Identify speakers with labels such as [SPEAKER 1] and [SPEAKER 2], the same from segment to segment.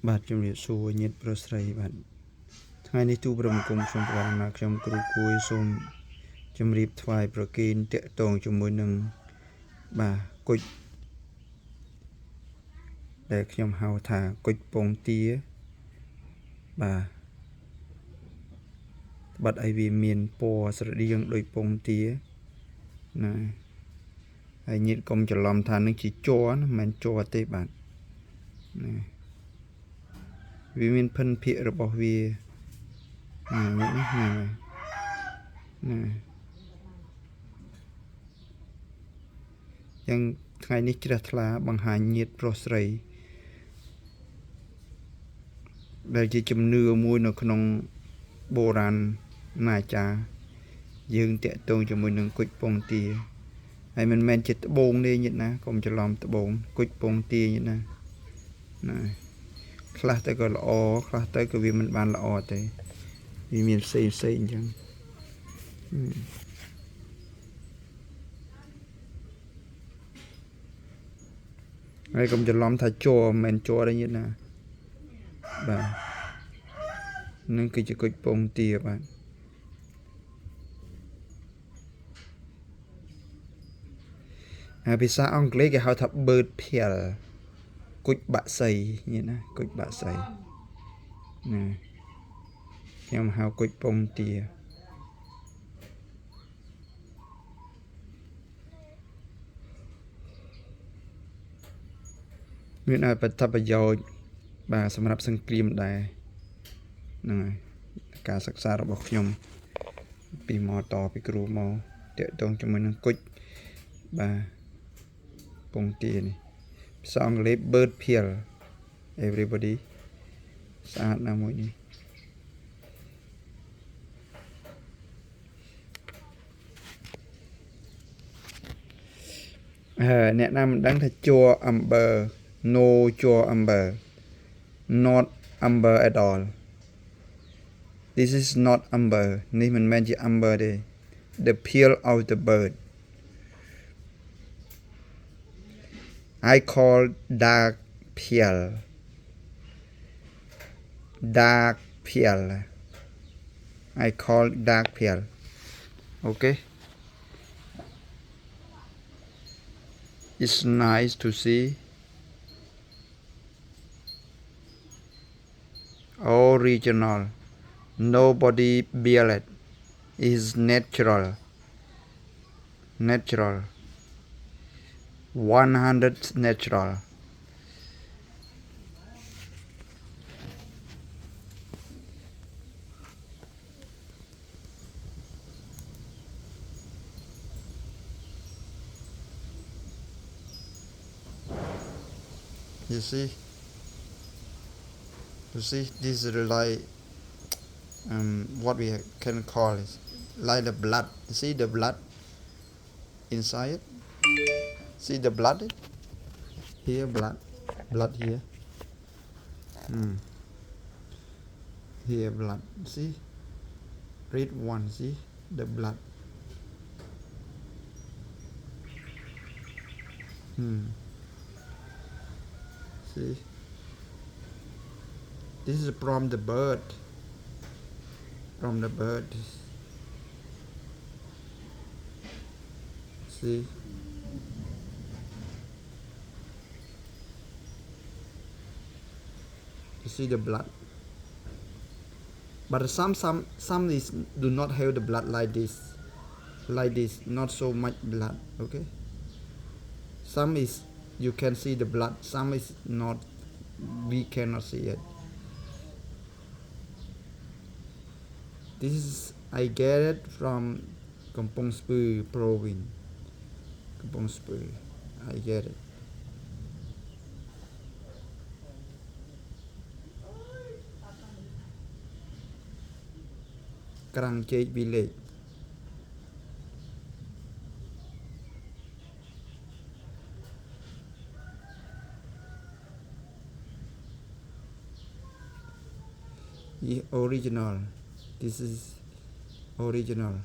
[SPEAKER 1] บาดจำเรียสูเย็ดประสายบาดថ្ងៃនេះទូប្រមគុំខ្ញុំប្រងណាខ្ញុំគ្រូគួយសូមជម្រាបថ្វាយប្រគេនតកតងជាមួយនឹងបាទគុជដែលខ្ញុំហៅថាគុជពងទាបាទបាត់ឲ្យវាមានពណ៌ស្រដៀងដូចពងទាណាហើយញាតិកុំច្រឡំថានឹងជាជ័រណាមិនមែនជ័រទេបាទណាវាមានភិនភាគរបស់វាណានេះណាយ៉ាងថ្ងៃនេះជ្រះថ្លាបង្ហាញញាតិប្រុសស្រីដែលជាជំនឿមួយនៅក្នុងបុរាណណាចារយើងតាក់ទងជាមួយនឹងគុជពងទាហើយមិនមែនជាត្បូងទេញាតិណាកុំច្រឡំត្បូងគុជពងទាញាតិណាខ្លះទៅក៏ល្អខ្លះទៅក៏វាមិនបានល្អទេវាមានផ្សេងអញ្ចឹងហើយកុំច្រឡំថាជ័រមិនមែនជ័រទេញាតិណាបាទនឹងគឺជាគុជពងទាបាទភាសាអង់គ្លេសគេហៅថា bird pill គុជបាក់សីញាតិណាគុជបាក់សីណាខ្ញុំហៅគុជពងទាមានអត្ថប្រយោជន៍បាទសម្រាប់សង្គ្រាមដែរហ្នឹងហើយការសិក្សារបស់ខ្ញុំពីមកតពីគ្រូមកតាក់ទងជាមួយនឹងគុជបាទពងទានេះភាសាអង់គ្លេស bird pill everybody ស្អាតណាស់មួយនេះអ្នកណាមិនដឹងថាជ័រ amber no ជ័រ amber not amber at all this is not amber នេះមិនមែនជា amber ទេ the peel of the bird I call dark peel I call dark peel okay it's nice to see original nobody built it is natural 100 natural you see this is like what we can call it like the blood you see the blood inside it see the blood here blood here here blood see red one see the blood see this is from the bird see you see the blood but some is do not have the blood like this not so much blood okay some is you can see the blood some is not we cannot see it this is I get it from Kampong Speu province Kampong Speu I get it Krang Chek village original this is original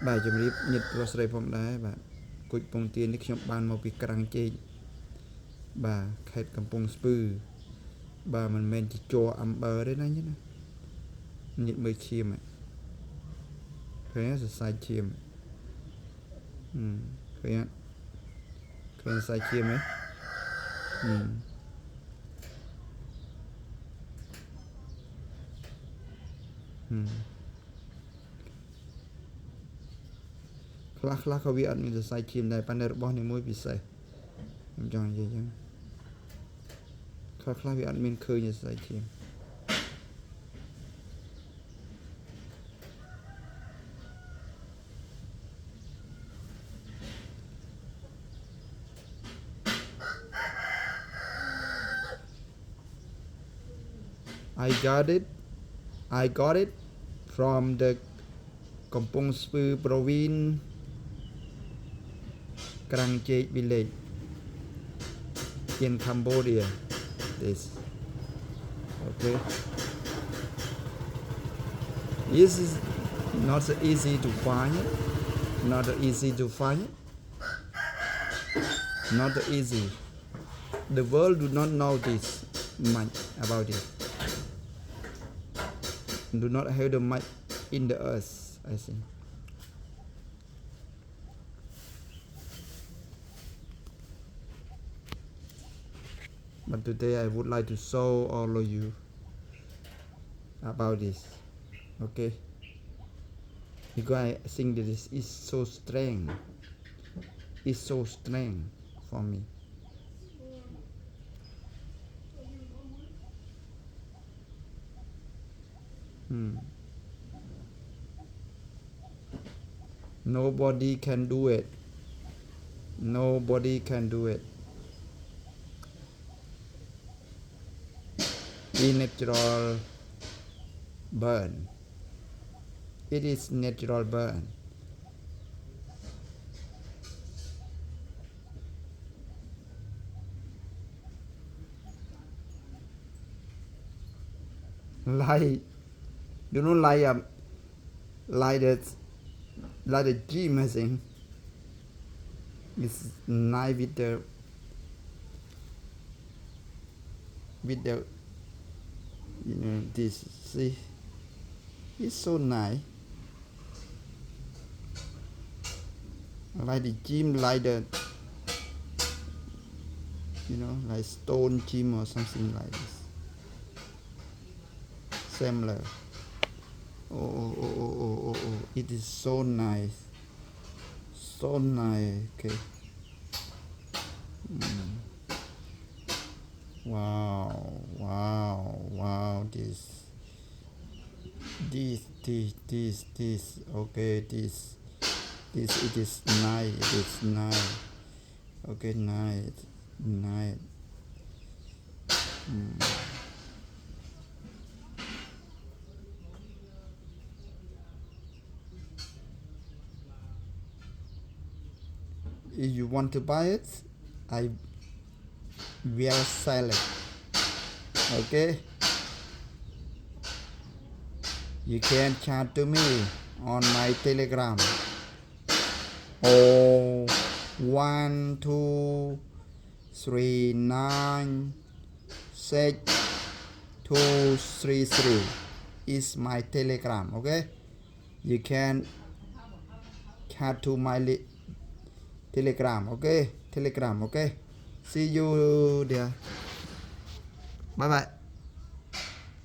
[SPEAKER 1] បាទជំរាបញាតិប្រុសស្រីផងដែរបាទគុជពងទានេះខ្ញុំបានមកពីក្រាំងជែក bà khét cầm pông spư bà mình men chỉ cho âm bờ đấy này chứ nè nhịn mới chim ấy khế là sai chim khế sai chim ấyខ្លះក៏វាអត់មានសរសៃឈាមដែរប៉ុន្តែរបស់នេះមួយពិសេសខ្ញុំចង់និយាយចឹងខ្លះវាអត់មានឃើញសរសៃឈាម I got it from the Kampong Speu province Krang Chek village in Cambodia. This okay. This is not so easy to find it. Not easy to find it. Not easy. The world do not know this much about it. Do not have the much in the earth, I think. But today I would like to show all of you about this, okay? Because I think that this is so strange. It's so strange for me. Nobody can do it. Nobody can do it. It's natural burn. It is natural burn. Like, you know, like the gym, I think. It's nice with the you know, this, see, it's so nice. Like the gym, like the, you know, like stone gym or something like this. Similar. Oh, it is so nice. So nice. Okay. Wow. This. Okay, this. It is nice. It is nice. Okay, nice. If you want to buy it, I will sell it. Okay? You can chat to me on my Telegram. 123962233 is my Telegram. Okay? You can chat to my Telegram. Okay? See you there. Bye bye.